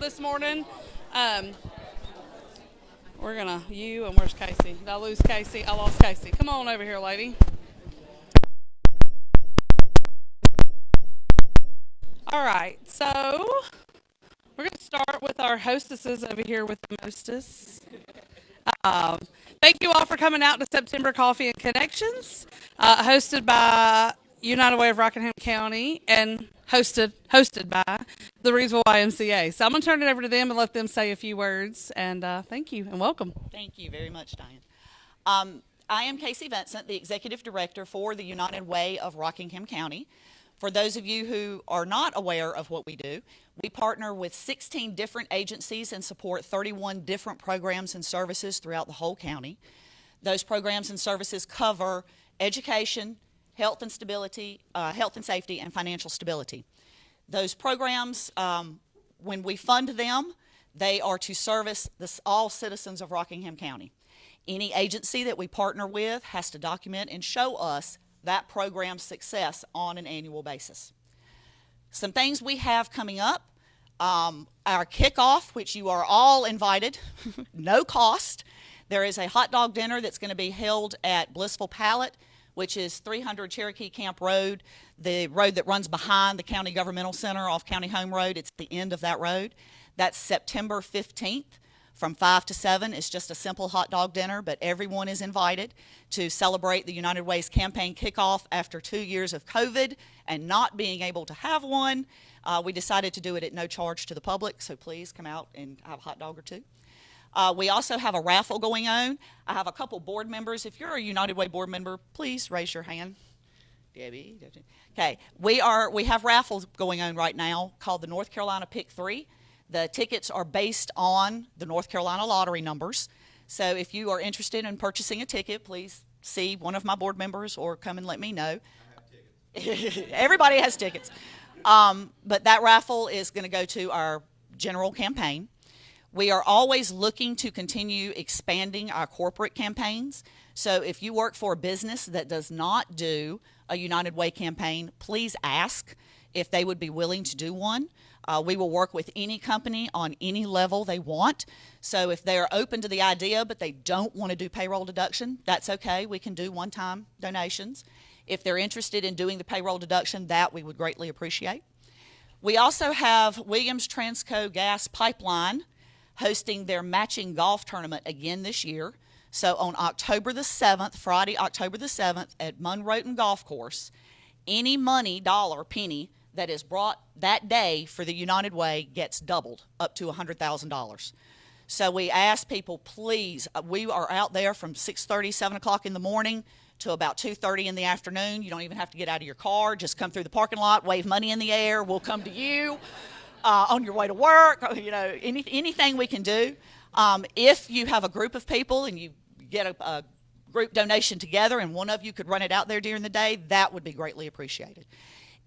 this morning. Um, and where's Casey? Did I lose Casey? I lost Casey. Come on over here, lady. All right, so we're going to start with our hostesses over here with the mostess. Um, Thank you all for coming out to September Coffee and Connections, hosted by United Way of Rockingham County and hosted by the Reedsville YMCA. So I'm going to turn it over to them and let them say a few words. And thank you and welcome. Thank you very much, Diane. I am Casey Vincent, the Executive Director for the United Way of Rockingham County. For those of you who are not aware of what we do, we partner with 16 different agencies and support 31 different programs and services throughout the whole county. Those programs and services cover education, health and stability, health and safety, and financial stability. Those programs, when we fund them, they are to service all citizens of Rockingham County. Any agency that we partner with has to document and show us that program's success on an annual basis. Some things we have coming up, our kickoff, which you are all invited, no cost. There is a hot dog dinner that's going to be held at Blissful Palate, which is 300 Cherokee Camp Road, the road that runs behind the County Governmental Center off County Home Road. It's the end of that road. That's September 15th. From 5 to 7. It's just a simple hot dog dinner, but everyone is invited to celebrate the United Way's campaign kickoff after 2 years of COVID and not being able to have one. We decided to do it at no charge to the public, so please come out and have a hot dog or two. We also have a raffle going on. I have a couple board members. If you're a United Way board member, please raise your hand. Debbie. Okay, we have raffles going on right now called the North Carolina Pick 3. The tickets are based on the North Carolina lottery numbers. So if you are interested in purchasing a ticket, please see one of my board members or come and let me know. I have tickets. Everybody has tickets. But that raffle is going to go to our general campaign. We are always looking to continue expanding our corporate campaigns. So if you work for a business that does not do a United Way campaign, please ask if they would be willing to do one. We will work with any company on any level they want. So if they're open to the idea but they don't want to do payroll deduction, that's okay. We can do one-time donations. If they're interested in doing the payroll deduction, that we would greatly appreciate. We also have Williams Transco Gas Pipeline hosting their matching golf tournament again this year. So on October the 7th, Friday, October the 7th at Munroton Golf Course, any money, dollar, penny, that is brought that day for the United Way gets doubled up to $100,000. So we ask people, please, we are out there from 6:30, 7 o'clock in the morning to about 2:30 in the afternoon. You don't even have to get out of your car. Just come through the parking lot, wave money in the air. We'll come to you on your way to work, anything we can do. If you have a group of people and you get a group donation together and one of you could run it out there during the day, that would be greatly appreciated.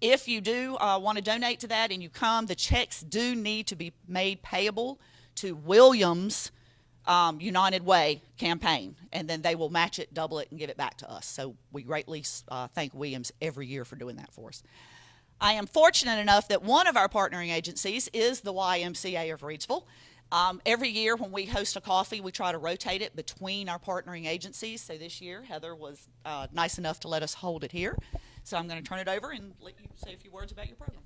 If you do want to donate to that and you come, the checks do need to be made payable to Williams United Way campaign, and then they will match it, double it, and give it back to us. So we greatly thank Williams every year for doing that for us. I am fortunate enough that one of our partnering agencies is the YMCA of Reedsville. Every year when we host a coffee, we try to rotate it between our partnering agencies. So this year, Heather was nice enough to let us hold it here. So I'm going to turn it over and let you say a few words about your program.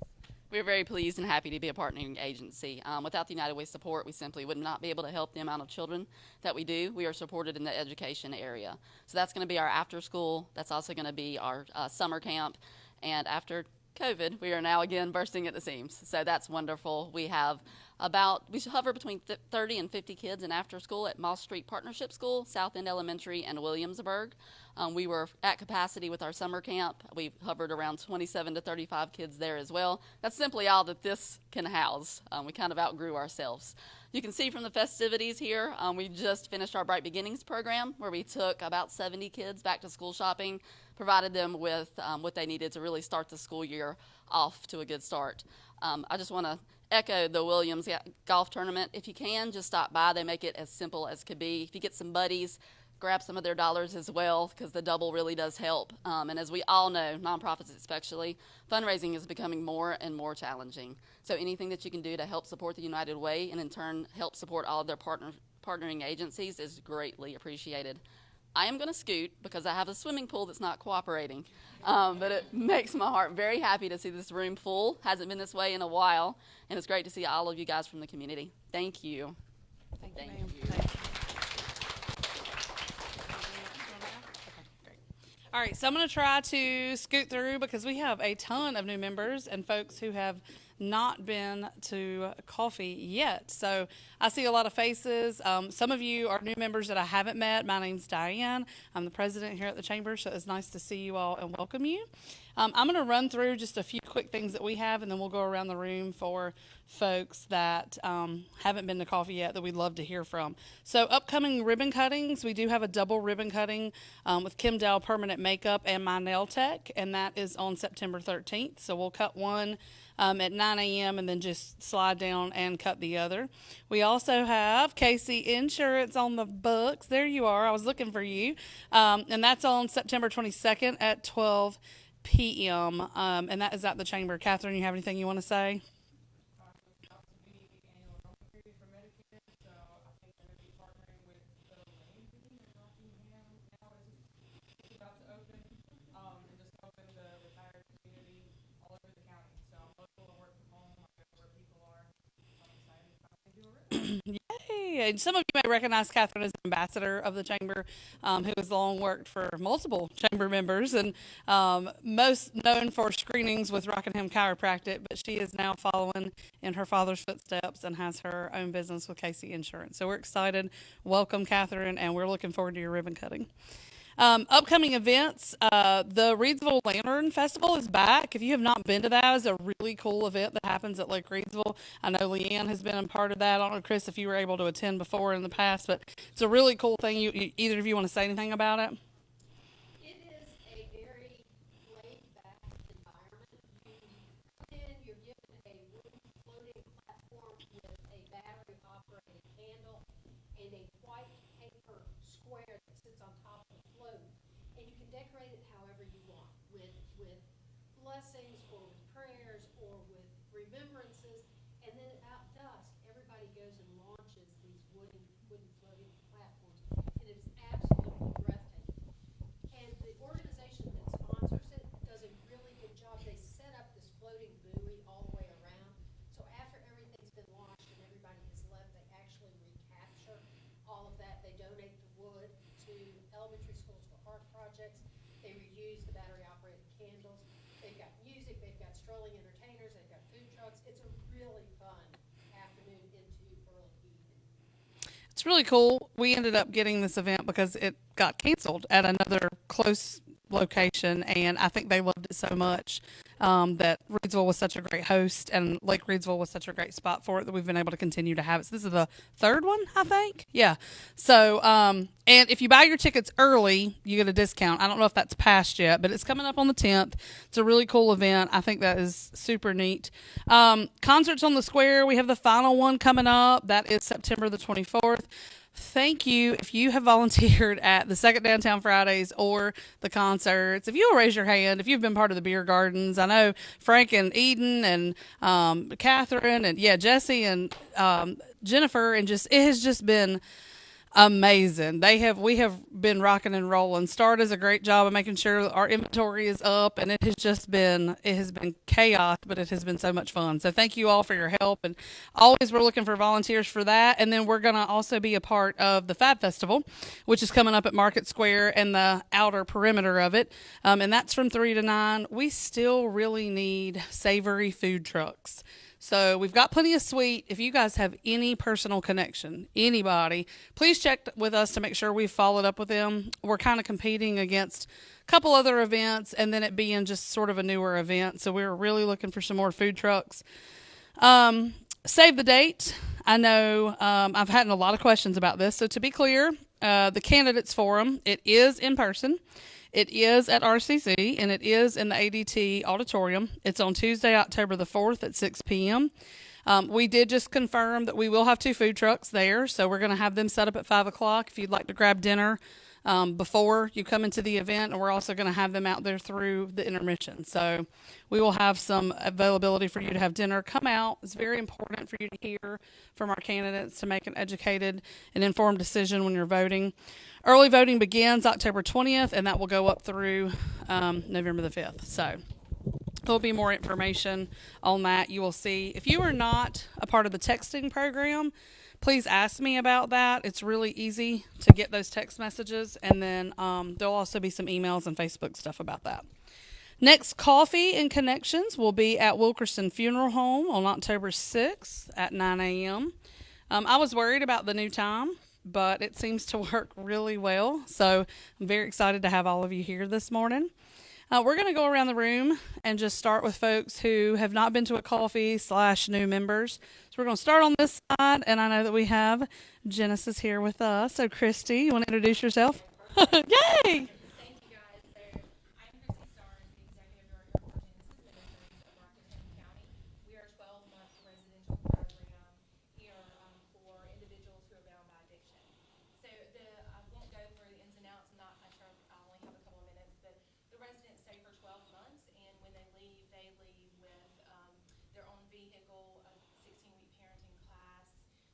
We're very pleased and happy to be a partnering agency. Without the United Way support, we simply would not be able to help the amount of children that we do. We are supported in the education area. So that's going to be our after school. That's also going to be our summer camp. And after COVID, we are now again bursting at the seams. So that's wonderful. We hover between 30 and 50 kids in after school at Moss Street Partnership School, South End Elementary, and Williamsburg. We were at capacity with our summer camp. We hovered around 27 to 35 kids there as well. That's simply all that this can house. We kind of outgrew ourselves. You can see from the festivities here, we just finished our Bright Beginnings program where we took about 70 kids back to school shopping, provided them with what they needed to really start the school year off to a good start. I just want to echo the Williams golf tournament. If you can, just stop by. They make it as simple as could be. If you get some buddies, grab some of their dollars as well, because the double really does help. And as we all know, nonprofits especially, fundraising is becoming more and more challenging. So anything that you can do to help support the United Way and in turn help support all of their partnering agencies is greatly appreciated. I am going to scoot because I have a swimming pool that's not cooperating, but it makes my heart very happy to see this room full. Hasn't been this way in a while, and it's great to see all of you guys from the community. Thank you. Thank you, ma'am. All right, so I'm going to try to scoot through because we have a ton of new members and folks who have not been to coffee yet. So I see a lot of faces. Some of you are new members that I haven't met. My name's Diane. I'm the president here at the Chamber, so it's nice to see you all and welcome you. I'm going to run through just a few quick things that we have, and then we'll go around the room for folks that haven't been to coffee yet that we'd love to hear from. So upcoming ribbon cuttings, we do have a double ribbon cutting with Kim Dow Permanent Makeup and My Nail Tech, and that is on September 13th. So we'll cut one at 9 a.m. and then just slide down and cut the other. We also have Casey Insurance on the books. There you are. I was looking for you. And that's on September 22nd at 12 p.m. And that is at the Chamber. Catherine, you have anything you want to say? Yay! And some of you may recognize Catherine as an ambassador of the Chamber, who has long worked for multiple Chamber members and most known for screenings with Rockingham Chiropractic, but she is now following in her father's footsteps and has her own business with Casey Insurance. So we're excited. Welcome, Catherine, and we're looking forward to your ribbon cutting. Upcoming events, the Reedsville Lantern Festival is back. If you have not been to that, it's a really cool event that happens at Lake Reedsville. I know Leanne has been a part of that. I don't know, Chris, if you were able to attend before in the past, but it's a really cool thing. Either of you want to say anything about it? It is a very laid-back environment. You're given a wooden floating platform with a battery-operated candle and a white paper square that sits on top of the float. And you can decorate it however you want, with blessings or with prayers or with remembrances. And then about dusk, everybody goes and launches these wooden floating platforms. And it is absolutely breathtaking. And the organization that sponsors it does a really good job. They set up this floating buoy all the way around. So after everything's been launched and everybody has left, they actually recapture all of that. They donate the wood to elementary schools for art projects. They reuse the battery-operated candles. They've got music. They've got strolling entertainers. They've got food trucks. It's a really fun afternoon into early evening. It's really cool. We ended up getting this event because it got canceled at another close location, and I think they loved it so much that Reedsville was such a great host, and Lake Reedsville was such a great spot for it that we've been able to continue to have it. So this is the third one, I think. Yeah. So, and if you buy your tickets early, you get a discount. I don't know if that's passed yet, but it's coming up on the 10th. It's a really cool event. I think that is super neat. Concerts on the Square. We have the final one coming up. That is September the 24th. Thank you. If you have volunteered at the Second Downtown Fridays or the concerts, if you will raise your hand, if you've been part of the beer gardens, I know Frank and Eden and Catherine and Jesse and Jennifer, and it has just been amazing. We have been rocking and rolling. Star does a great job of making sure our inventory is up, and it has been chaos, but it has been so much fun. So thank you all for your help, and always we're looking for volunteers for that. And then we're going to also be a part of the Fab Festival, which is coming up at Market Square and the outer perimeter of it. And that's from 3 to 9. We still really need savory food trucks. So we've got plenty of sweet. If you guys have any personal connection, anybody, please check with us to make sure we've followed up with them. We're kind of competing against a couple other events and then it being just sort of a newer event. So we're really looking for some more food trucks. Save the date. I know I've had a lot of questions about this. So to be clear, the Candidates Forum, it is in person. It is at RCC, and it is in the ADT auditorium. It's on Tuesday, October the 4th at 6 p.m. We did just confirm that we will have 2 food trucks there, so we're going to have them set up at 5 o'clock. If you'd like to grab dinner before you come into the event, and we're also going to have them out there through the intermission. So we will have some availability for you to have dinner. Come out. It's very important for you to hear from our candidates to make an educated and informed decision when you're voting. Early voting begins October 20th, and that will go up through November the 5th. So there'll be more information on that. You will see. If you are not a part of the texting program, please ask me about that. It's really easy to get those text messages, and then there'll also be some emails and Facebook stuff about that. Next Coffee and Connections will be at Wilkerson Funeral Home on October 6th at 9 a.m. I was worried about the new time, but it seems to work really well. So I'm very excited to have all of you here this morning. We're going to go around the room and just start with folks who have not been to a coffee / new members. So we're going to start on this side, and I know that we have Genesis here with us. So Christy, you want to introduce yourself? Yay! Thank you guys. So I'm Christy Starnes, the Executive Director for Genesis Ministries of Rockingham County. We are a 12-month residential program here for individuals who are bound by addiction. So I won't go through the ins and outs. I'm sure I only have a couple of minutes, but the residents stay for 12 months, and when they leave with their own vehicle, a 16-week parenting class,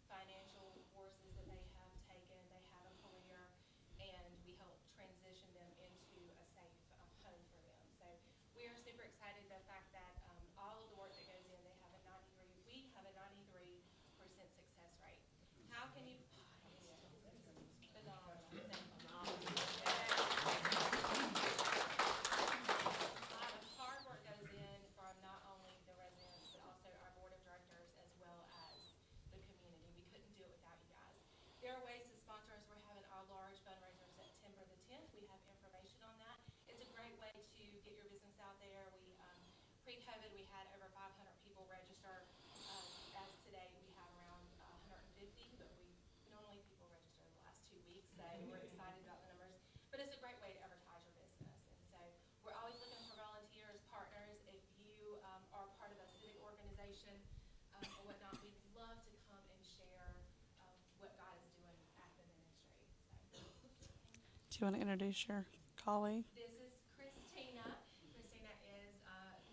financial courses that they have taken, they have a career, and we help transition them into a safe home for them. So we are super excited the fact that all of the work that goes in, we have a 93% success rate. How can you? Phenomenal. A lot of hard work goes in from not only the residents, but also our board of directors as well as the community. We couldn't do it without you guys. There are ways to sponsor us. We're having our large fundraiser September the 10th. We have information on that. It's a great way to get your business out there. We pre-COVID, we had over 500 people register. As today, we have around 150, but we normally people register the last 2 weeks, so we're excited about the numbers. But it's a great way to advertise your business, and so we're always looking for volunteers, partners. If you are part of a civic organization or whatnot, we'd love to come and share what God is doing at the ministry. So. Do you want to introduce your colleague? This is Christina. Christina is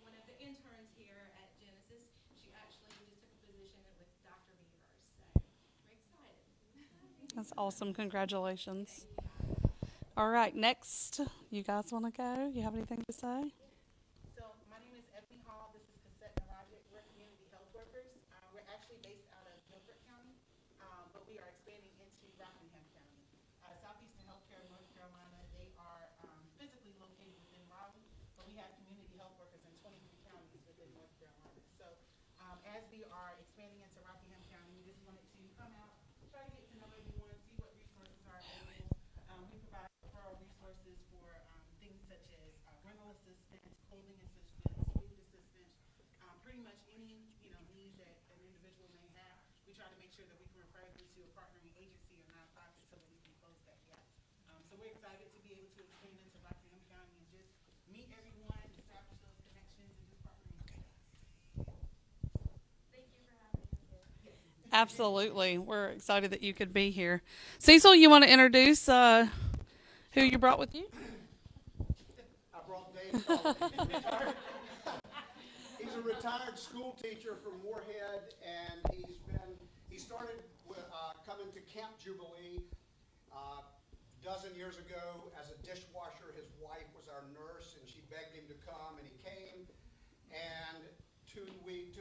one of the interns here at Genesis. She actually just took a position with Dr. Beavers, so we're excited. That's awesome. Congratulations. All right, next, you guys want to go? You have anything to say? So my name is Ebony Hall. This is Cassette Naragic. We're community health workers. We're actually based out of Milford County, but we are expanding into Rockingham County. Southeastern Healthcare of North Carolina, they are physically located within Raleigh, but we have community health workers in 23 counties within North Carolina. So as we are expanding into Rockingham County, we just wanted to come out, try to get to know everyone, see what resources are available. We provide referral resources for things such as rental assistance, clothing assistance, food assistance, pretty much any need that an individual may have. We try to make sure that we can refer them to a partnering agency or nonprofit so that we can close that gap. So we're excited to be able to expand into Rockingham County and just meet everyone, establish those connections, and just partner with you guys. Thank you for having us here. Absolutely. We're excited that you could be here. Cecil, you want to introduce who you brought with you? I brought Dave Sullivan. He's a retired school teacher from Moorhead, and he started with, coming to Camp Jubilee a dozen years ago as a dishwasher. His wife was our nurse, and she begged him to come, and he came. And 2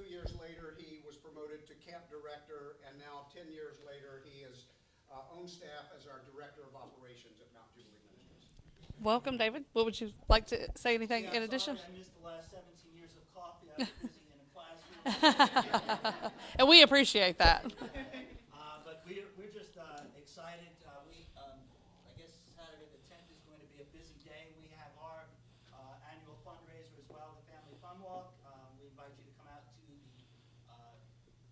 years later, he was promoted to camp director, and now 10 years later, he is on staff as our director of operations at Mount Jubilee Ministries. Welcome, David. What would you like to say anything in addition? Sorry, I missed the last 17 years of coffee. I was busy in a classroom. And we appreciate that. But we're just excited. I guess Saturday the 10th is going to be a busy day. We have our annual fundraiser as well, the Family Fun Walk. We invite you to come out to the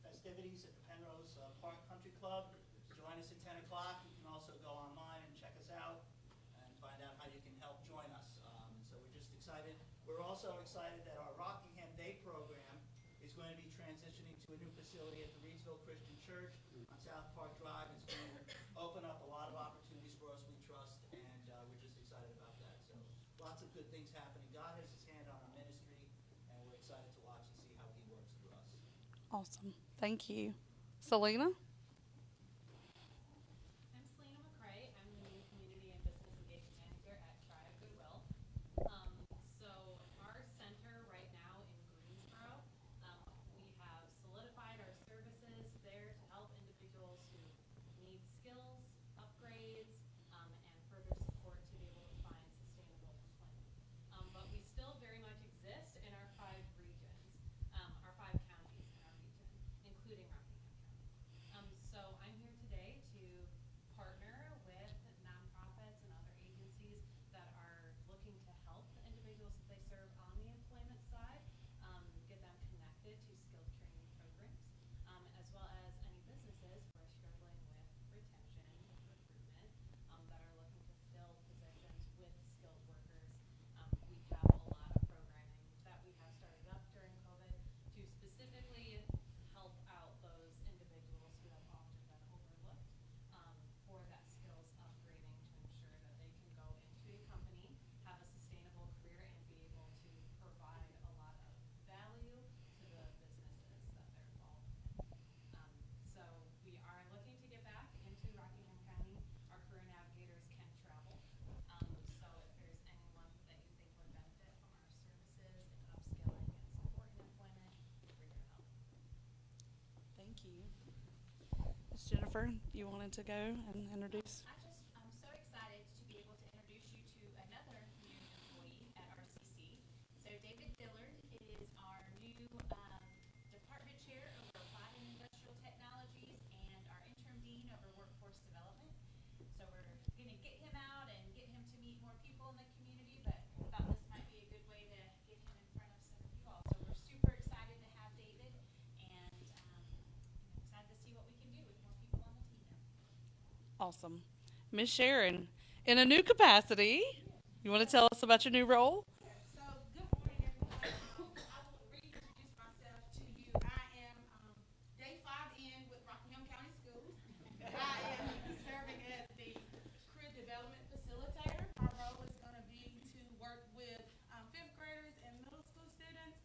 festivities at the Penrose Park Country Club. Join us at 10 o'clock. You can also go online and check us out and find out how you can help join us. So we're just excited. We're also excited that our Rockingham Day program is going to be transitioning to a new facility at the Reedsville Christian Church on South Park Drive. It's going to open up a lot of opportunities for us, we trust, and good things happening. God has his hand on our ministry, and we're excited to watch and see how he works through us. Awesome. Thank you. Selena? I'm Selena McCray. I'm the new Community and Business Engagement Manager at Triad Goodwill. So our center right now in Greensboro, we have solidified our services there to help individuals who need skills, upgrades, and further support to be able to find sustainable employment. But we still very much exist in our 5 regions, our 5 counties in our region, including Rockingham County. So I'm here today to partner with nonprofits and other agencies that are looking to help the individuals that they serve on the employment side, get them connected to skilled training programs, as well as any businesses who are struggling with retention, recruitment, that are looking to fill positions with skilled workers. We have a lot of programming that we have started up during COVID to specifically help out those individuals who have often been overlooked, for that skills upgrading to ensure that they can go into a company, have a sustainable career, and be able to provide a lot of value to the businesses that they're involved in. So we are looking to get back into Rockingham County. Our career navigators can travel. So if there's anyone that you think would benefit from our services and upskilling and support in employment, we're here to help. Thank you. Ms. Jennifer, you wanted to go and introduce? I'm so excited to be able to introduce you to another new employee at RCC. So David Dillard is our new department chair over Applied and Industrial Technologies and our interim dean over Workforce Development. So we're going to get him out and get him to meet more people in the community, but thought this might be a good way to get him in front of some of you all. So we're super excited to have David, and excited to see what we can do with more people on the team now. Awesome. Ms. Sharon, in a new capacity, you want to tell us about your new role? So, good morning, everyone. I will reintroduce myself to you. I am day 5 in with Rockingham County Schools. I am serving as the career development facilitator. My role is going to be to work with 5th graders and middle school students,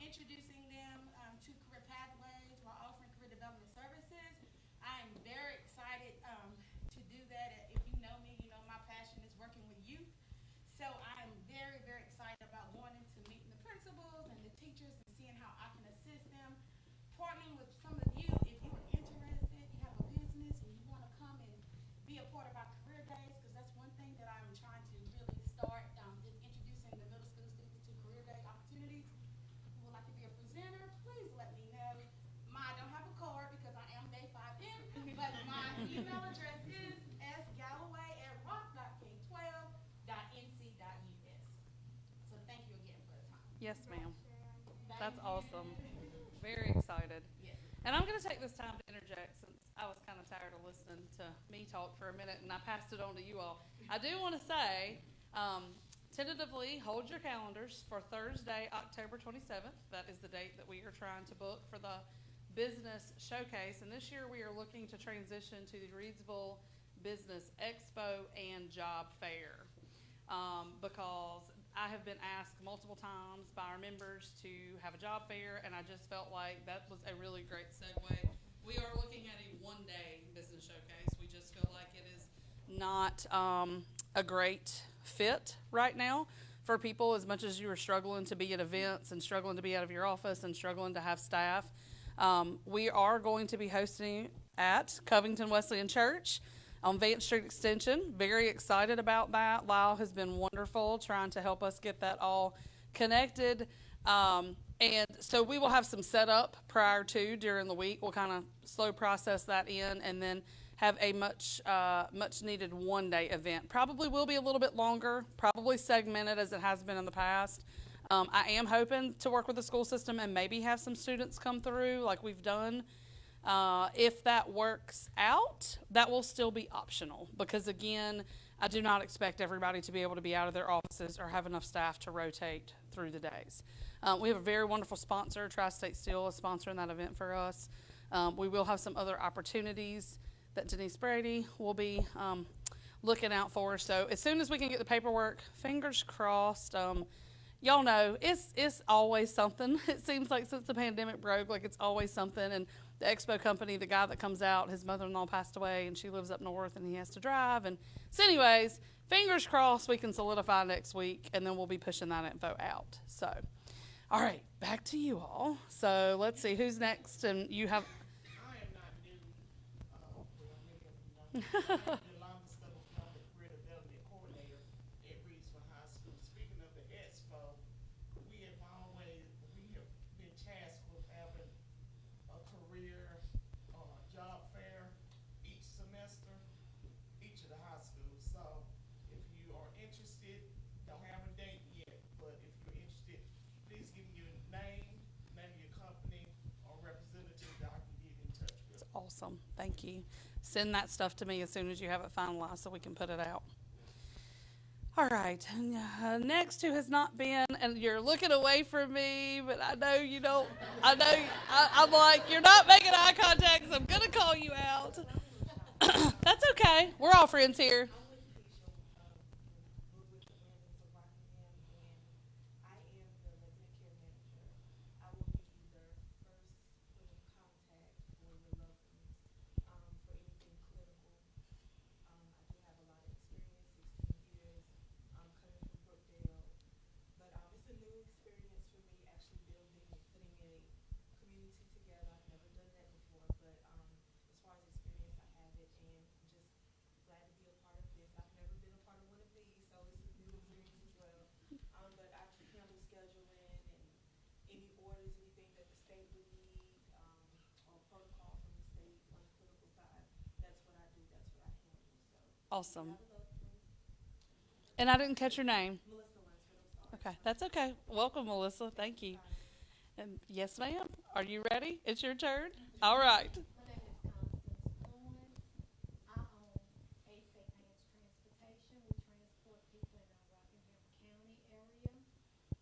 introducing them to career pathways while offering career development services. I am very excited to do that. If you know me, you know my passion is working with youth. So I'm very, very excited about going into meeting the principals and the teachers and seeing how I can assist them. Partnering with some of you, if you are interested, you have a business and you want to come and be a part of our career days, because that's one thing that I'm trying to really start, just introducing the middle school students to career day opportunities. Who would like to be a presenter, please let me know. I don't have a card because I am day 5 in, but my email address is sgalloway@rock.king12.nc.us. So thank you again for the time. Yes, ma'am. That's awesome. Very excited. Yes. And I'm going to take this time to interject since I was kind of tired of listening to me talk for a minute and I passed it on to you all. I do want to say, tentatively hold your calendars for Thursday, October 27th. That is the date that we are trying to book for the business showcase. And this year we are looking to transition to the Reedsville Business Expo and Job Fair, because I have been asked multiple times by our members to have a job fair, and I just felt like that was a really great segue. We are looking at a one-day business showcase. We just feel like it is not a great fit right now for people, as much as you are struggling to be at events and struggling to be out of your office and struggling to have staff. We are going to be hosting at Covington Wesleyan Church on Vance Street Extension. Very excited about that. Lyle has been wonderful trying to help us get that all connected. And so we will have some setup prior to during the week. We'll kind of slow process that in and then have a much needed one-day event. Probably will be a little bit longer, probably segmented as it has been in the past. I am hoping to work with the school system and maybe have some students come through like we've done. If that works out, that will still be optional because, again, I do not expect everybody to be able to be out of their offices or have enough staff to rotate through the days. We have a very wonderful sponsor. Tri-State Steel is sponsoring that event for us. We will have some other opportunities that Denise Brady will be looking out for. So as soon as we can get the paperwork, fingers crossed. Y'all know it's always something. It seems like since the pandemic broke, like it's always something. And the expo company, the guy that comes out, his mother-in-law passed away, and she lives up north, and he has to drive. And so, anyways, fingers crossed we can solidify next week, and then we'll be pushing that info out. So, all right, back to you all. So let's see who's next, and you have. I am not new, well, many of you know, I'm Yolanda Stubblefield, the career development coordinator at Reedsville High School. Speaking of the expo, we have been tasked with having a career, job fair each semester, each of the high schools. So if you are interested, don't have a date yet, but if you're interested, please give me your name of your company, or representative that I can get in touch with. Awesome. Thank you. Send that stuff to me as soon as you have it finalized so we can put it out. All right. Next, who has not been, and you're looking away from me, but I know you don't. I'm like, you're not making eye contact, so I'm going to call you out. That's okay. We're all friends here. Awesome. And I didn't catch your name. Okay, that's okay. Welcome, Melissa. Thank you. And yes, ma'am. Are you ready? It's your turn. All right. My name is Constance Owens. I own AC Vance Transportation. We transport people in the Rockingham County area.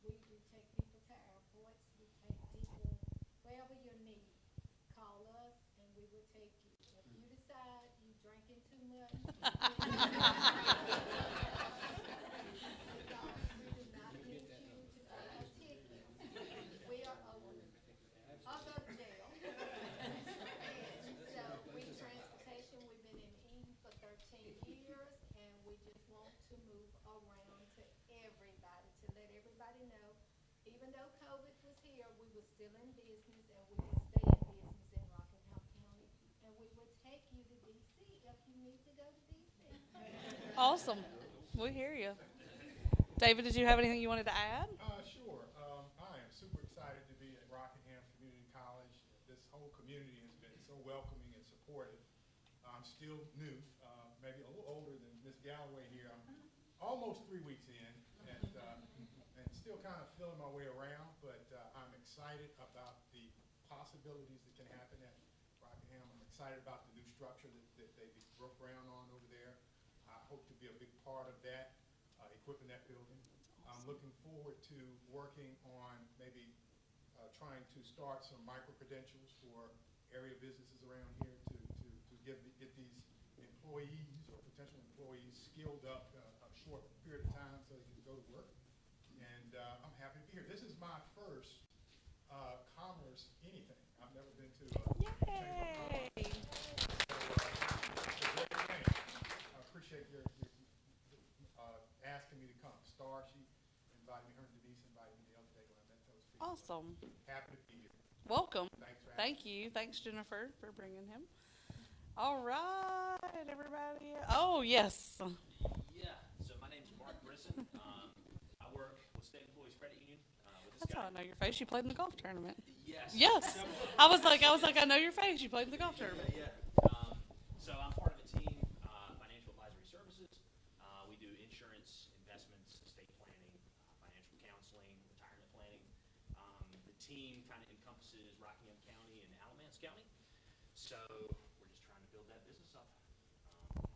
We do take people to airports. We take people wherever you need. Call us and we will take you. If you decide you drinking too much, we do not need you to pay a ticket. We are open other jail. And so we transportation, we've been in Eden for 13 years, and we just want to move around to everybody, to let everybody know, even though COVID was here, we were still in business, and we will stay in business in Rockingham County, and we will take you to DC if you need to go to DC. Awesome. We hear you. David, did you have anything you wanted to add? Sure. I am super excited to be at Rockingham Community College. This whole community has been so welcoming and supportive. I'm still new, maybe a little older than Miss Galloway here. I'm almost 3 weeks in, and still kind of feeling my way around, but I'm excited about the possibilities that can happen at Rockingham. I'm excited about the new structure that they broke ground on over there. I hope to be a big part of that, equipping that building. I'm looking forward to working on maybe trying to start some micro-credentials for area businesses around here to get these employees or potential employees skilled up a short period of time so they can go to work. And I'm happy to be here. This is my first commerce anything. I've never been to a Yay! I appreciate your asking me to come. Star, she invited me, her and Denise invited me the other day when I met those people. Awesome. Happy to be here. Welcome. Thanks for having me. Thank you. Thanks, Jennifer, for bringing him. All right, everybody. Oh, yes. Yeah, so my name's Mark Brisson. I work with State Employees Credit Union. That's how I know your face. You played in the golf tournament. Yes. Yes. I was like, I know your face. You played in the golf tournament. Yeah. So I'm part of a team, Financial Advisory Services. We do insurance, investments, estate planning, financial counseling, retirement planning. The team kind of encompasses Rockingham County and Alamance County. So we're just trying to build that business up.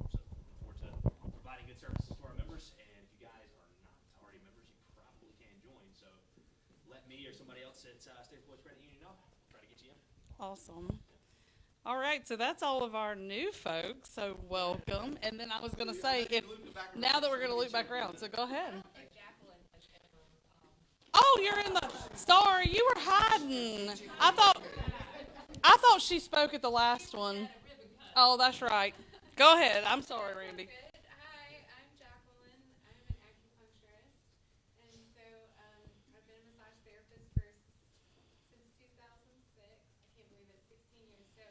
So looking forward to providing good services to our members. And if you guys are not already members, you probably can join. So let me or somebody else at State Employees Credit Union know. Try to get you in. Awesome. All right, so that's all of our new folks. So welcome. And then I was going to say, if now that we're going to loop back around, so go ahead. Oh, you're in the. Sorry, you were hiding. I thought she spoke at the last one. Oh, that's right. Go ahead. I'm sorry, Randy. Good. Hi, I'm Jacqueline. I'm an acupuncturist, and so I've been a massage therapist since 2006. I can't believe it, 16 years. So,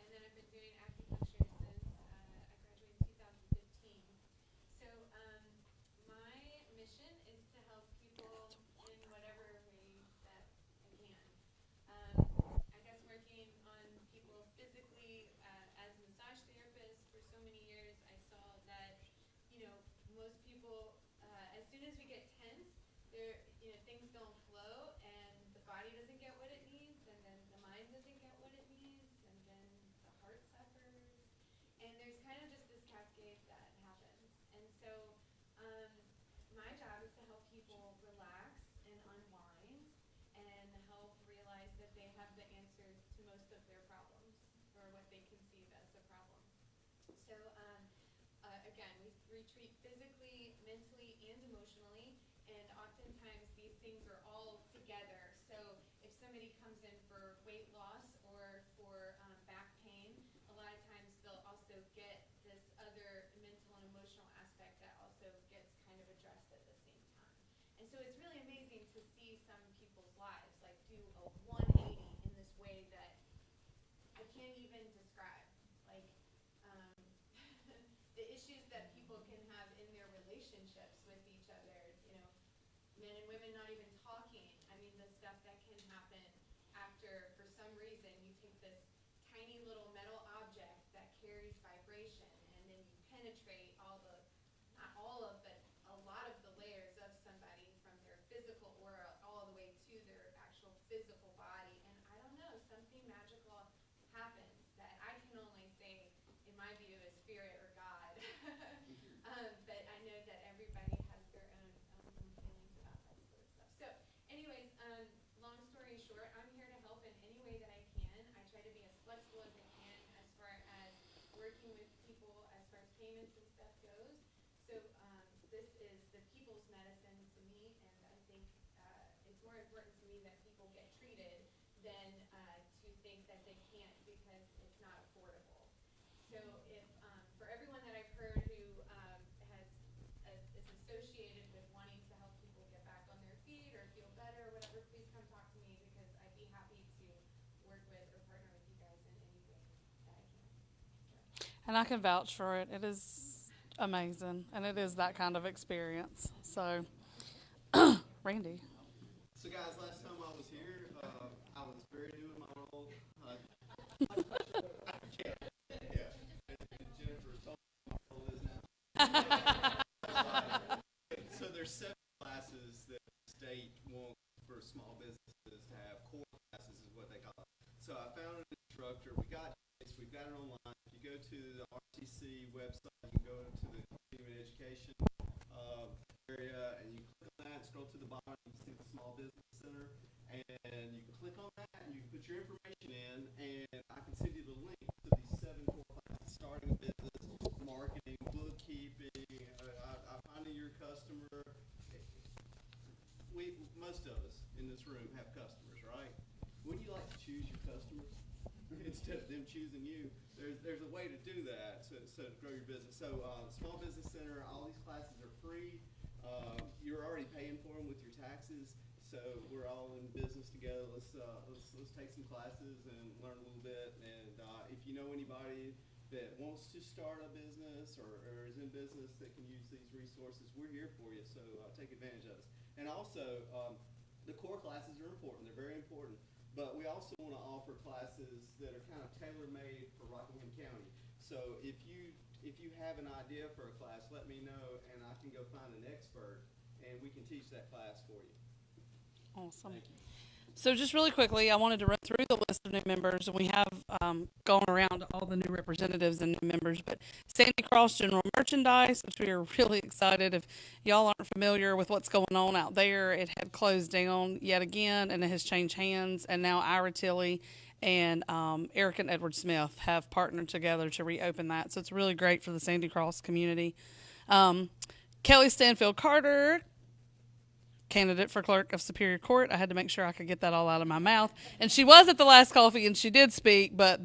and then I've been doing acupuncture since I graduated in 2015. So, my mission is to help people in whatever way that I can. I guess working on people physically as a massage therapist for so many years, I saw that, most people, as soon as we get tense, things don't flow, and the body doesn't get what it needs, and then the mind doesn't get what it needs, and then the heart suffers, and there's kind of just this cascade that happens. And so, my job is to help people relax and unwind and help realize that they have the answers to most of their problems, or what they conceive as a problem. So, again, we treat physically, mentally, and emotionally, and oftentimes these things are all together. So if somebody comes in for weight loss or for back pain, a lot of times they'll also get this other mental and emotional aspect that also gets kind of addressed at the same time. And so it's really amazing to see some people's lives like do a 180 in this way that I can't even describe. Like, the issues that people can have in their relationships with each other, men and women not even talking. I mean, the stuff that can happen after, for some reason, you take this tiny little metal object that carries vibration, and then you penetrate not all of, but a lot of the layers of somebody from their physical aura all the way to their actual physical body. And I don't know, something magical happens that I can only say, in my view, is spirit or God. But I know that everybody has their own feelings about that sort of stuff. So, anyways, long story short, I'm here to help in any way that I can. I try to be as flexible as I can as far as working with people as far as payments and stuff goes. So, this is the people's medicine to me, and I think it's more important to me that people get treated than to think that they can't because it's not affordable. So if for everyone that I've heard who is associated with wanting to help people get back on their feet or feel better or whatever, please come talk to me, because I'd be happy to work with or partner with you guys in any way that I can. And I can vouch for it. It is amazing, and it is that kind of experience. So, Randy. So guys, last time I was here, I was very new in my role. Jennifer told me my role is now. So there's 7 classes that the state wants for small businesses to have. Core classes is what they call it. So I found an instructor. We've got it online. If you go to the RTC website, you can go to the continuing education area, and you click on that and scroll to the bottom. You can see the Small Business Center, and you can click on that and you can put your information in, and I can send you the link to these 7 core classes: starting a business, marketing, bookkeeping, finding your customer. Most of us in this room have customers, right? Wouldn't you like to choose your customers instead of them choosing you? There's a way to do that, so to grow your business. So Small Business Center, all these classes are free. You're already paying for them with your taxes, so we're all in business together. Let's take some classes and learn a little bit. And if you know anybody that wants to start a business or is in business that can use these resources, we're here for you. So take advantage of us. And also, the core classes are important. They're very important. But we also want to offer classes that are kind of tailor-made for Rockingham County. So if you have an idea for a class, let me know, and I can go find an expert, and we can teach that class for you. Awesome. So just really quickly, I wanted to run through the list of new members, and we have gone around all the new representatives and new members. But Sandy Cross General Merchandise, which we are really excited. If y'all aren't familiar with what's going on out there, it had closed down yet again, and it has changed hands. And now Ira Tilley and Eric and Edward Smith have partnered together to reopen that. So it's really great for the Sandy Cross community. Kelly Stanfield Carter, candidate for clerk of Superior Court. I had to make sure I could get that all out of my mouth. And she was at the last coffee and she did speak, but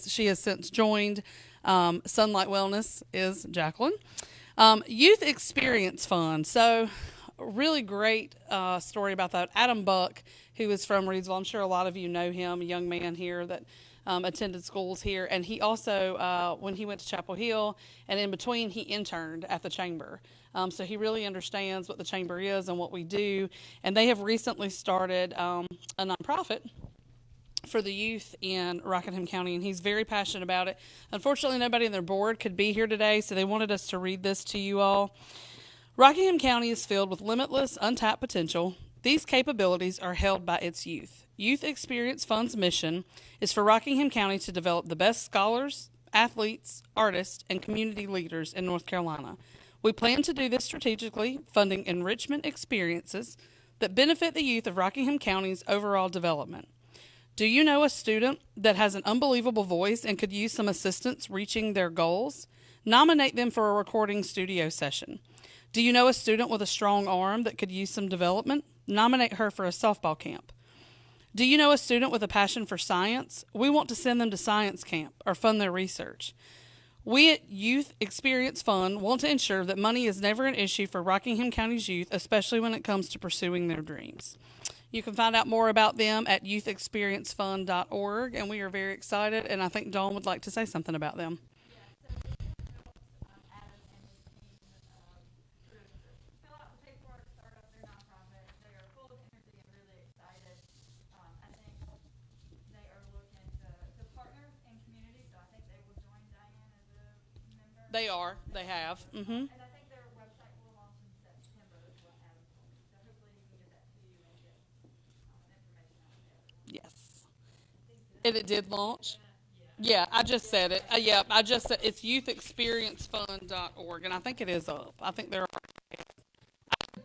she has since joined. Sunlight Wellness is Jacqueline. Youth Experience Fund. So really great story about that. Adam Buck, who is from Reedsville. I'm sure a lot of you know him, a young man here that attended schools here. And he also, when he went to Chapel Hill and in between, he interned at the Chamber. So he really understands what the Chamber is and what we do. And they have recently started a nonprofit for the youth in Rockingham County, and he's very passionate about it. Unfortunately, nobody on their board could be here today, so they wanted us to read this to you all. Rockingham County is filled with limitless, untapped potential. These capabilities are held by its youth. Youth Experience Fund's mission is for Rockingham County to develop the best scholars, athletes, artists, and community leaders in North Carolina. We plan to do this strategically, funding enrichment experiences that benefit the youth of Rockingham County's overall development. Do you know a student that has an unbelievable voice and could use some assistance reaching their goals? Nominate them for a recording studio session. Do you know a student with a strong arm that could use some development? Nominate her for a softball camp. Do you know a student with a passion for science? We want to send them to science camp or fund their research. We at Youth Experience Fund want to ensure that money is never an issue for Rockingham County's youth, especially when it comes to pursuing their dreams. You can find out more about them at youthexperiencefund.org, and we are very excited, and I think Dawn would like to say something about them. They are. They have. Mm-hmm. And I think their website will launch in September, is what Adam told me. So hopefully he can get that to you and get information out there. Yes. And it did launch? Yeah, I just said it. Yeah, I just said it's youthexperiencefund.org, and I think it is up. I think there are. I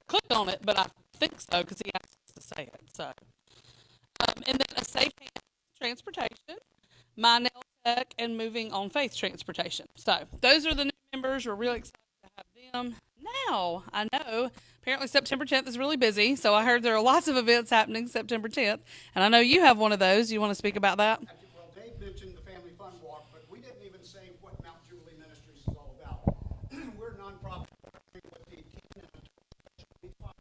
clicked on it, but I think so because he asked us to say it. So, and then a safe transportation, My Nail Tech, and Moving on Faith Transportation. So those are the new members. We're really excited to have them. Now, I know apparently September 10th is really busy, so I heard there are lots of events happening September 10th, and I know you have one of those. You want to speak about that? Well, Dave mentioned the Family Fun Walk, but we didn't even say what Mount Jubilee Ministries is all about. We're a nonprofit with the 10 and the 25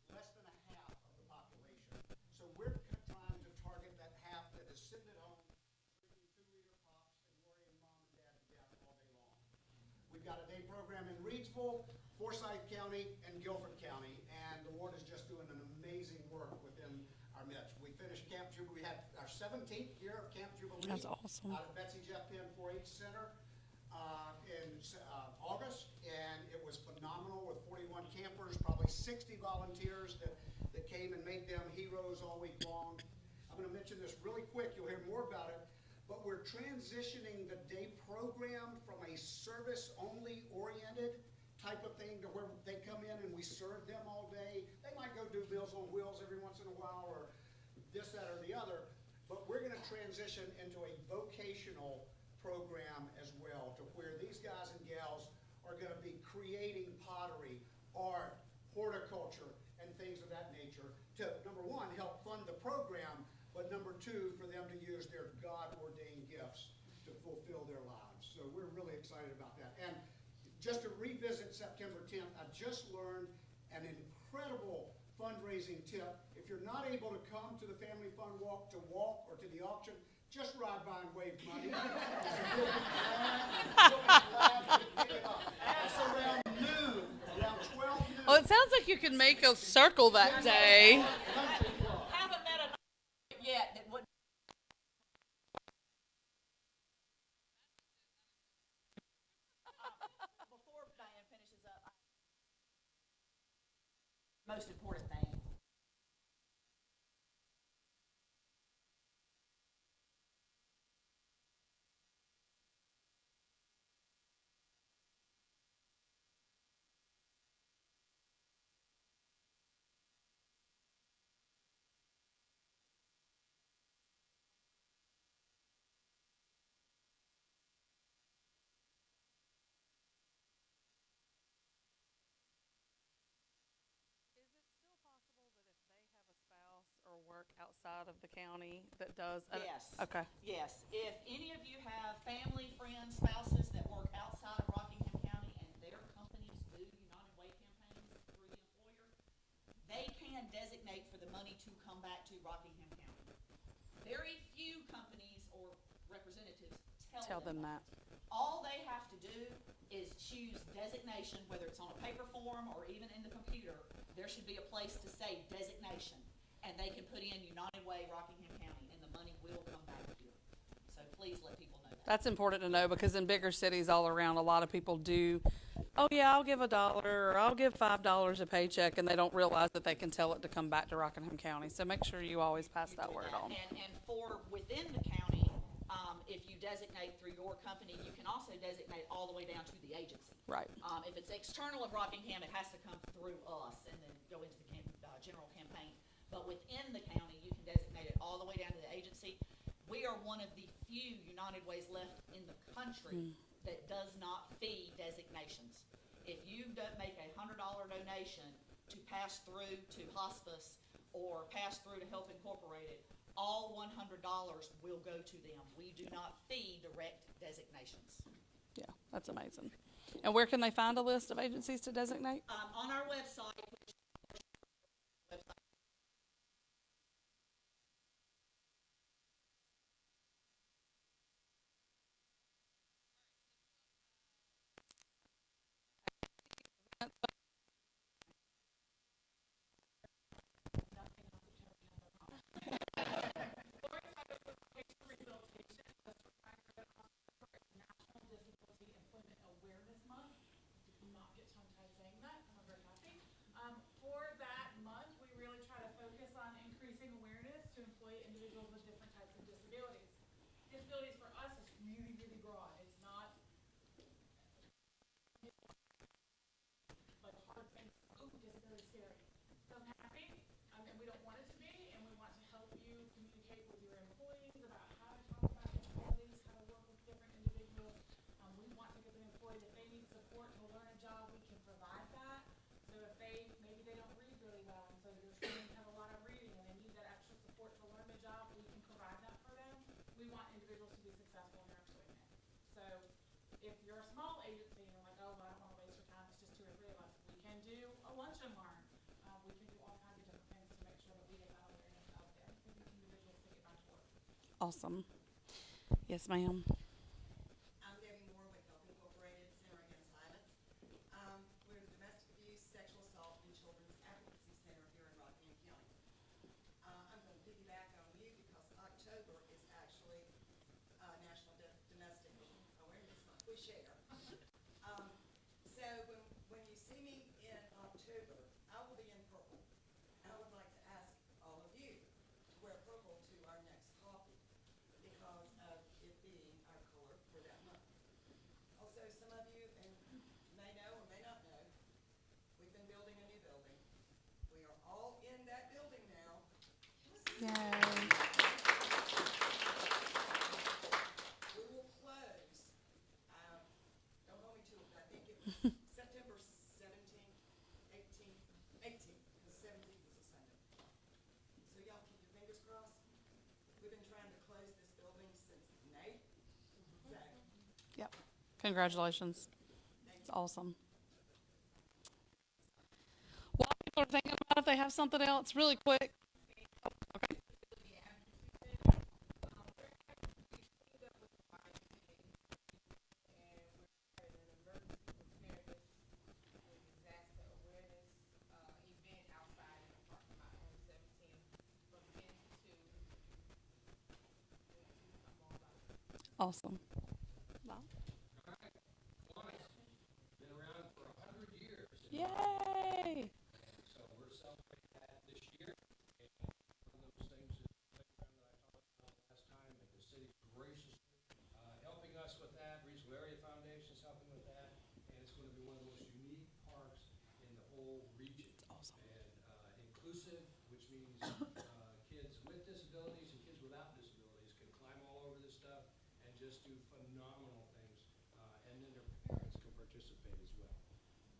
less than a half of the population. So we're trying to target that half that is sitting at home drinking 2-liter pops and worrying mom and dad to death all day long. We've got a day program in Reedsville, Forsyth County, and Guilford County, and the Lord is just doing an amazing work within our midst. We finished Camp Jubilee. We had our 17th year of Camp Jubilee. That's awesome. Out at Betsy Jeff Penn 4-H Center in August, and it was phenomenal with 41 campers, probably 60 volunteers that came and made them heroes all week long. I'm going to mention this really quick. You'll hear more about it, but we're transitioning the day program from a service-only oriented type of thing to where they come in and we serve them all day. They might go do Meals on Wheels every once in a while or this, that, or the other, but we're going to transition into a vocational program as well, to where these guys and gals are going to be creating pottery, art, horticulture, and things of that nature to, number one, help fund the program, but number two, for them to use their God-ordained gifts to fulfill their lives. So we're really excited about that. And just to revisit September 10th, I just learned an incredible fundraising tip. If you're not able to come to the Family Fun Walk to walk or to the auction, just ride by and wave money. That's around noon, around 12 noon. Well, it sounds like you can make a circle that day. Haven't met a yet that would. Before Diane finishes up, most important thing. outside of the county that does? Yes. Okay. Yes. If any of you have family, friends, spouses that work outside of Rockingham County and their companies do United Way campaigns through the employer, they can designate for the money to come back to Rockingham County. Very few companies or representatives tell them that. All they have to do is choose designation, whether it's on a paper form or even in the computer. There should be a place to say designation, and they can put in United Way, Rockingham County, and the money will come back here. So please let people know that. That's important to know because in bigger cities all around, a lot of people do, oh yeah, I'll give $1 or I'll give $5 a paycheck, and they don't realize that they can tell it to come back to Rockingham County. So make sure you always pass that word on. And for within the county, if you designate through your company, you can also designate all the way down to the agency. Right. If it's external of Rockingham, it has to come through us and then go into the general campaign. But within the county, you can designate it all the way down to the agency. We are one of the few United Ways left in the country that does not fee designations. If you make a $100 donation to pass through to hospice or pass through to Health Incorporated, all $100 will go to them. We do not fee direct designations. Yeah, that's amazing. And where can they find a list of agencies to designate? On our website, For that month, we really try to focus on increasing awareness to employ individuals with different types of disabilities. Disabilities for us is really, really broad. It's not like hard things, ooh, disability scary. Doesn't have to be, and we don't want it to be, and we want to help you communicate with your employees about how to talk about disabilities, how to work with different individuals. We want to give an employee that they need support to learn a job, we can provide that. So if maybe they don't read really well, and so they're trying to have a lot of reading, and they need that extra support to learn the job, we can provide that for them. We want individuals to be successful in their employment. So if you're a small agency and you're like, oh, well, I don't want to waste your time, it's just 2 or 3 of us, we can do a lunch and learn. We can do all kinds of different things to make sure that we get that awareness out there for these individuals to get back to work. Awesome. Yes, ma'am. I'm Debbie Moore with Health Incorporated Center Against Violence. We're the Domestic Abuse, Sexual Assault, and Children's Advocacy Center here in Rockingham County. I'm going to piggyback on you because October is actually National Domestic Awareness Month. We share. So when you see me in October, I will be in purple. I would like to ask all of you to wear purple to our next coffee because of it being our color for that month. Also, some of you may know or may not know, we've been building a new building. We are all in that building now. Yay. We will close, don't hold me to it, but I think it was September 17th, 18th, because 17th is a Sunday. So y'all keep your fingers crossed. We've been trying to close this building since May. So, Yep. Congratulations. It's awesome. While people are thinking about if they have something else, really quick. Okay. Awesome. Wow. Been around for 100 years. Yay! So we're celebrating that this year. And one of those things is the playground that I talked about last time, and the city's graciously helping us with that. Regional Area Foundation is helping with that. And it's going to be one of the most unique parks in the whole region. Awesome. And inclusive, which means kids with disabilities and kids without disabilities can climb all over this stuff and just do phenomenal things. And then their parents can participate as well.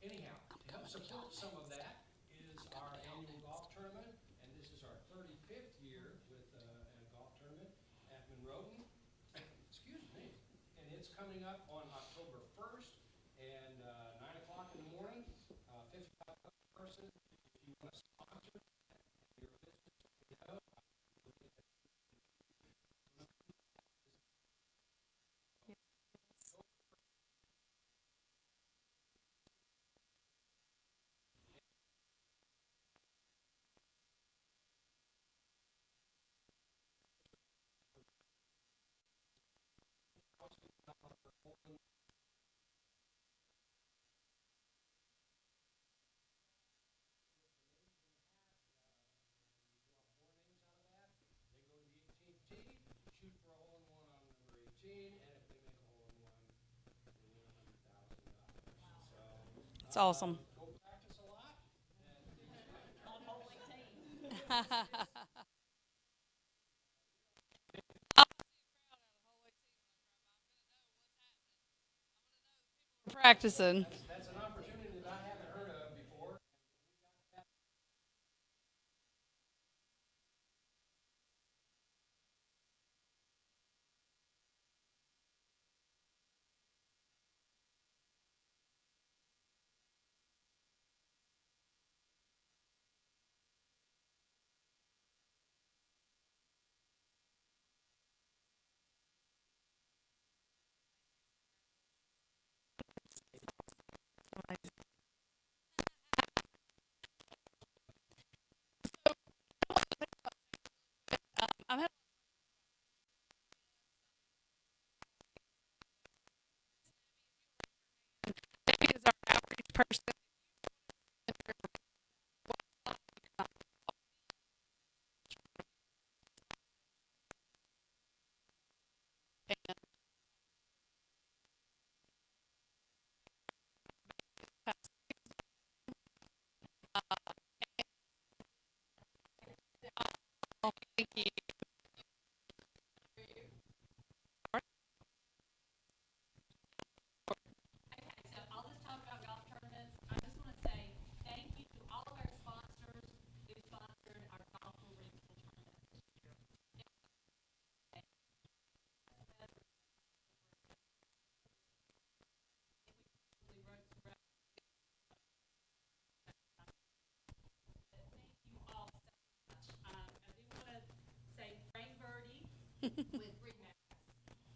Anyhow, to help support some of that is our annual golf tournament, and this is our 35th year with Roden. Excuse me. And it's coming up on October 1st and 9 o'clock in the morning. 55 per person. If you want to sponsor your business, you know, they go to the 18th tee, shoot for a hole in one on number 18, and if they make a hole in one, they win $100,000. So It's awesome. go practice a lot. And On hole 18. Practicing. that's an opportunity that I haven't heard of before. I'm having Debbie is our outreach person. Thank you. Okay, so I'll just talk about golf tournaments. I just want to say thank you to all of our sponsors who sponsored our golf regional tournament this year. We wrote thank you all so much. I do want to say Frank Birdie with Remax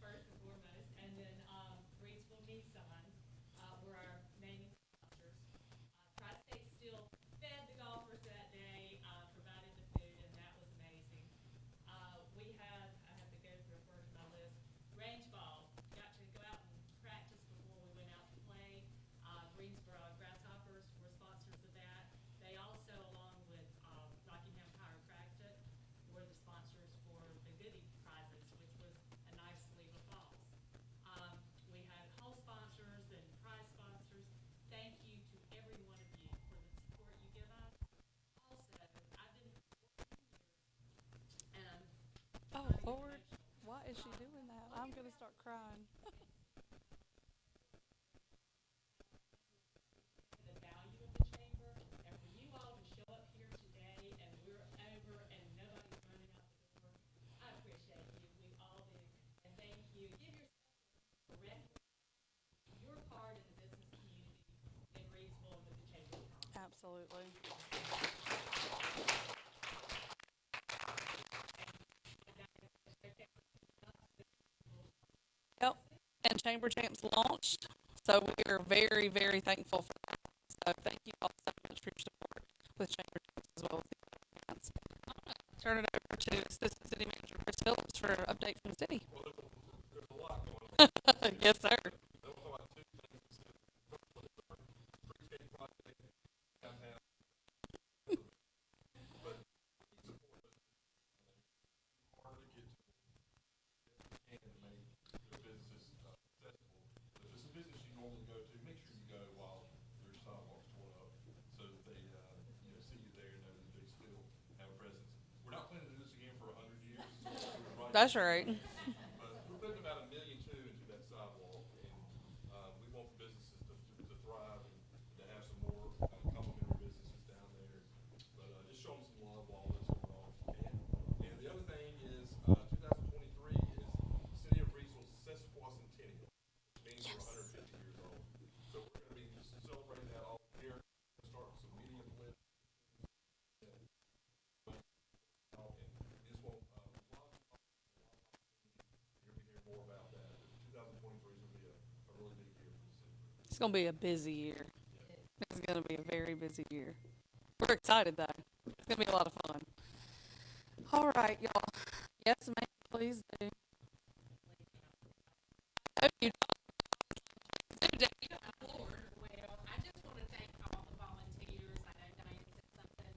first and foremost, and then Reedsville Nissan were our main sponsors. Tri-State Steel fed the golfers that day, provided the food, and that was amazing. We had, I have to go through first my list, range ball. Got to go out and practice before we went out to play. Greensboro Grasshoppers were sponsors of that. They also, along with Rockingham Chiropractic, were the sponsors for the goodie prizes, which was a nice sleeve of balls. We had hole sponsors and prize sponsors. Thank you to every one of you for the support you give us. Also, I've been here 14 years, and I'm Oh, Lord. Why is she doing that? I'm going to start crying. the value of the chamber, and for you all to show up here today and we're over and nobody's running out the door, I appreciate you. We all do. And thank you. Give yourself a recognition. Your part in the business community in Reedsville and with the Chamber of Commerce. Absolutely. Yep. And Chamber Champs launched, so we are very, very thankful for that. So thank you all so much for your support with Chamber Champs as well as the other events. I'm going to turn it over to Assistant City Manager Chris Phillips for an update from the city. Well, there's a lot going on. Yes, sir. There were like two things to say. First one is our pre-K project downtown. But support us. Harder to get to and to make their businesses accessible. So if it's a business you normally go to, make sure you go while there's sidewalks torn up so that they see you there and know that they still have a presence. We're not planning to do this again for 100 years. That's right. But we're putting about $1.2 million into that sidewalk, and we want the businesses to thrive and to have some more complementary businesses down there. But just show them some love while it's going on if you can. And the other thing is 2023 is means we're 150 years old. So we're going to be celebrating that all year. Start with some media blitz. And this won't, you'll be hearing more about that. 2023 is going to be a really big year for the city. It's going to be a busy year. It's going to be a very busy year. We're excited though. It's going to be a lot of fun. All right, y'all. Yes, ma'am, please do. Oh, you Well, I just want to thank all the volunteers. I know Diane said something,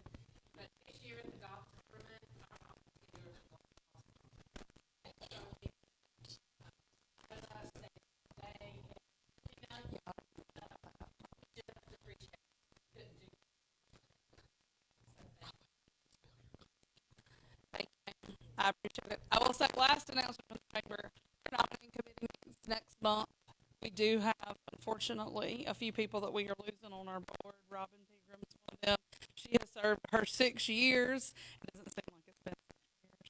but this year at the golf tournament, our volunteers were awesome. So, as I said today, just appreciate it. Couldn't do I appreciate it. I will say last announcement from the chamber, our nominating committee meetings next month. We do have, unfortunately, a few people that we are losing on our board. Robin Pegram is one of them. She has served her 6 years. It doesn't seem like it's been 6 years.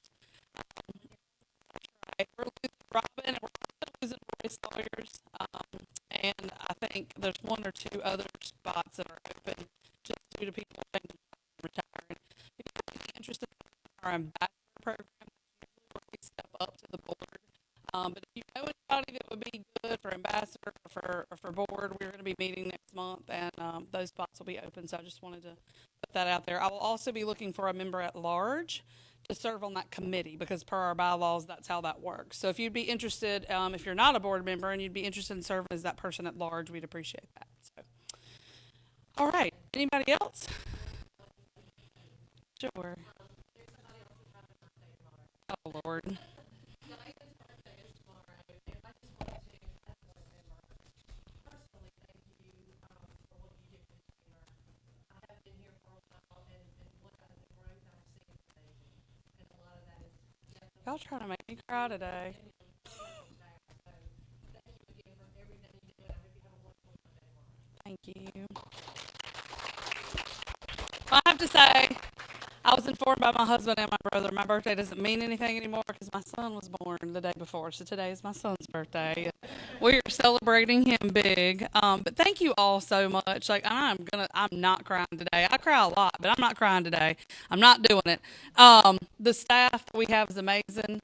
Right. We're losing Robin, and we're also losing Royce Sawyers. And I think there's one or two other spots that are open just due to people retiring. If you have any interest in our ambassador program, that's usually where we step up to the board. But if you know anybody that would be good for ambassador or for board, we're going to be meeting next month, and those spots will be open. So I just wanted to put that out there. I will also be looking for a member at large to serve on that committee, because per our bylaws, that's how that works. So if you'd be interested, if you're not a board member and you'd be interested in serving as that person at large, we'd appreciate that. So, all right. Anybody else? Sure. Oh, Lord. Y'all trying to make me cry today. Thank you. Well, I have to say, I was informed by my husband and my brother my birthday doesn't mean anything anymore because my son was born the day before. So today is my son's birthday. We are celebrating him big. But thank you all so much. Like, I'm not crying today. I cry a lot, but I'm not crying today. I'm not doing it. The staff that we have is amazing.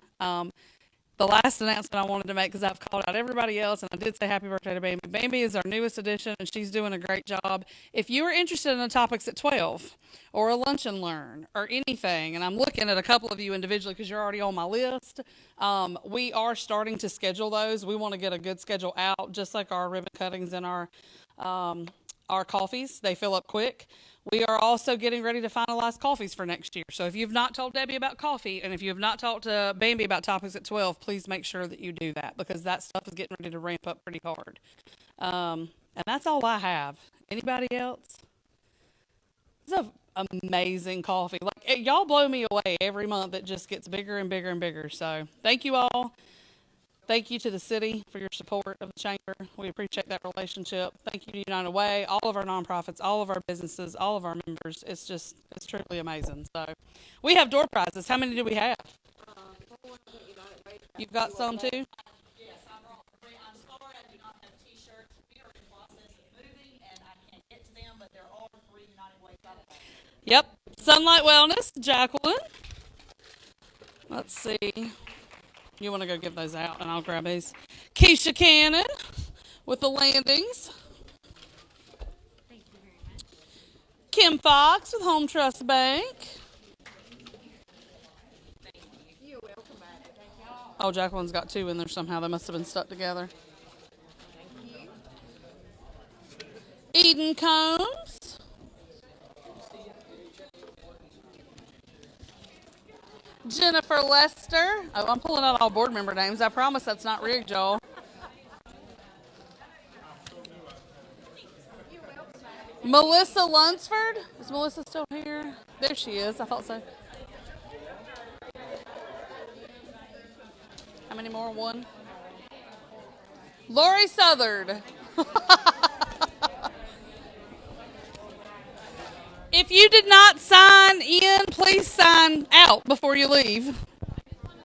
The last announcement I wanted to make, because I've called out everybody else, and I did say happy birthday to Bambi. Bambi is our newest addition, and she's doing a great job. If you are interested in the topics at 12, or a lunch and learn, or anything, and I'm looking at a couple of you individually because you're already on my list, we are starting to schedule those. We want to get a good schedule out, just like our ribbon cuttings and our coffees. They fill up quick. We are also getting ready to finalize coffees for next year. So if you've not told Debbie about coffee, and if you have not talked to Bambi about topics at 12, please make sure that you do that, because that stuff is getting ready to ramp up pretty hard. And that's all I have. Anybody else? It's an amazing coffee. Like, y'all blow me away every month. It just gets bigger and bigger and bigger. So thank you all. Thank you to the city for your support of the chamber. We appreciate that relationship. Thank you to United Way, all of our nonprofits, all of our businesses, all of our members. It's truly amazing. So we have door prizes. How many do we have? You've got some too? Yes, I brought 3. I'm sorry I do not have T-shirts. We are in the process of moving, and I can't get to them, but there are 3 United Way products. Yep. Sunlight Wellness, Jacqueline. Let's see. You want to go give those out, and I'll grab these. Keisha Cannon with the landings. Thank you very much. Kim Fox with Home Trust Bank. You're welcome back. Thank y'all. Oh, Jacqueline's got 2 in there somehow. They must have been stuck together. Thank you. Eden Combs. Jennifer Lester. Oh, I'm pulling out all board member names. I promise that's not rigged, y'all. Melissa Lunsford. Is Melissa still here? There she is. I thought so. How many more? 1. Lori Southard. If you did not sign in, please sign out before you leave.